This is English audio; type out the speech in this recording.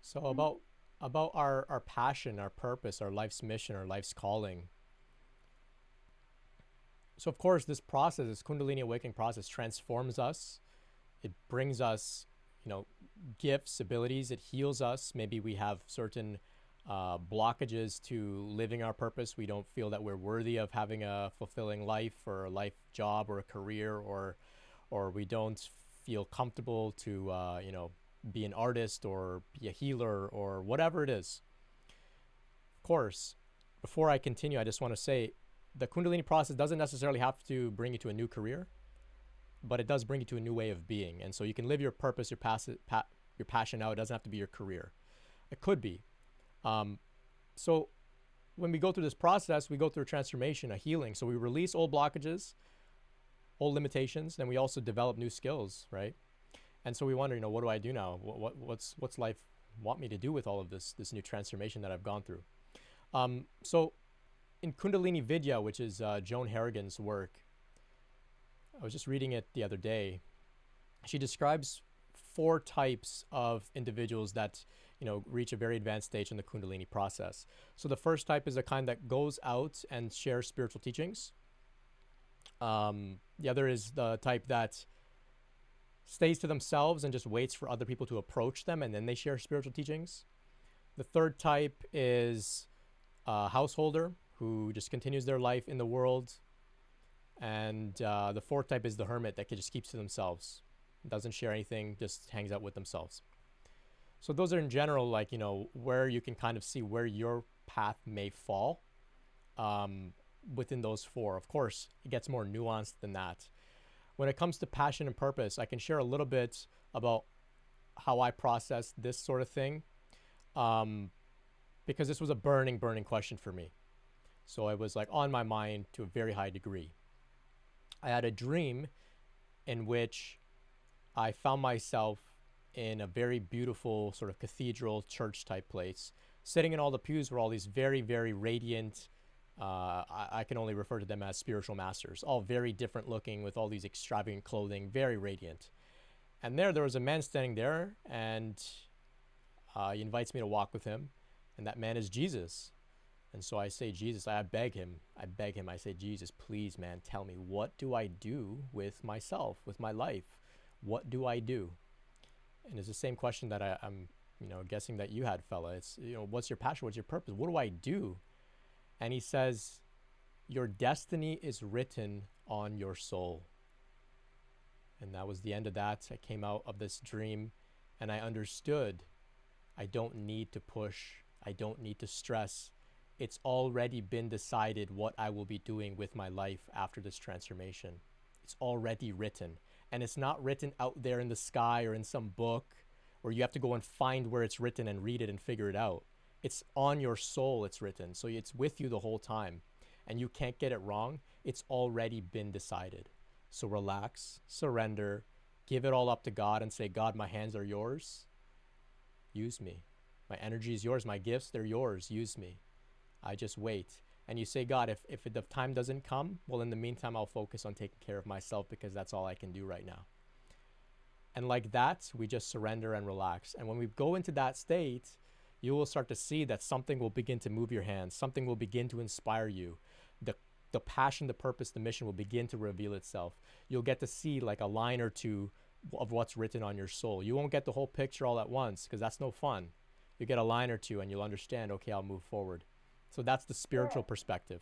So about our passion, our purpose, our life's mission, our life's calling. So of course, this process, this Kundalini awakening process, transforms us. It brings us, you know, gifts, abilities. It heals us. Maybe we have certain blockages to living our purpose. We don't feel that we're worthy of having a fulfilling life or a life job or a career, or we don't feel comfortable to be an artist or be a healer or whatever it is. Of course, before I continue, I just want to say the Kundalini process doesn't necessarily have to bring you to a new career, but it does bring you to a new way of being. And so you can live your purpose, your passion out. It doesn't have to be your career. It could be. So when we go through this process, we go through a transformation, a healing. So we release old blockages, old limitations, then we also develop new skills, right? And so we wonder, what do I do now? What's life want me to do with all of this new transformation that I've gone through? So in Kundalini Vidya, which is Joan Harrigan's work, I was just reading it the other day. She describes 4 types of individuals that reach a very advanced stage in the Kundalini process. So the first type is the kind that goes out and shares spiritual teachings. The other is the type that stays to themselves and just waits for other people to approach them, and then they share spiritual teachings. The third type is a householder who just continues their life in the world. And the fourth type is the hermit that just keeps to themselves, doesn't share anything, just hangs out with themselves. So those are in general, where you can kind of see where your path may fall within those 4. Of course, it gets more nuanced than that. When it comes to passion and purpose, I can share a little bit about how I process this sort of thing, because this was a burning question for me. So it was on my mind to a very high degree. I had a dream in which I found myself in a very beautiful sort of cathedral church type place. Sitting in all the pews were all these very, very radiant, I can only refer to them as spiritual masters, all very different looking with all these extravagant clothing, very radiant. And there was a man standing there, and he invites me to walk with him. And that man is Jesus. And so I say, Jesus, I beg him, I say, Jesus, please, man, tell me, what do I do with myself, with my life? What do I do? And it's the same question that I'm guessing that you had, fella. It's, what's your passion? What's your purpose? What do I do? And he says, your destiny is written on your soul. And that was the end of that. I came out of this dream and I understood I don't need to push. I don't need to stress. It's already been decided what I will be doing with my life after this transformation. It's already written. And it's not written out there in the sky or in some book where you have to go and find where it's written and read it and figure it out. It's on your soul, it's written. So it's with you the whole time. And you can't get it wrong. It's already been decided. So relax, surrender, give it all up to God and say, God, my hands are yours. Use me. My energy is yours. My gifts, they're yours. Use me. I just wait. And you say, God, if the time doesn't come, well, in the meantime, I'll focus on taking care of myself because that's all I can do right now. And like that, we just surrender and relax. And when we go into that state, you will start to see that something will begin to move your hands. Something will begin to inspire you. The passion, the purpose, the mission will begin to reveal itself. You'll get to see like a line or two of what's written on your soul. You won't get the whole picture all at once because that's no fun. You get a line or two and you'll understand, okay, I'll move forward. So that's the spiritual perspective.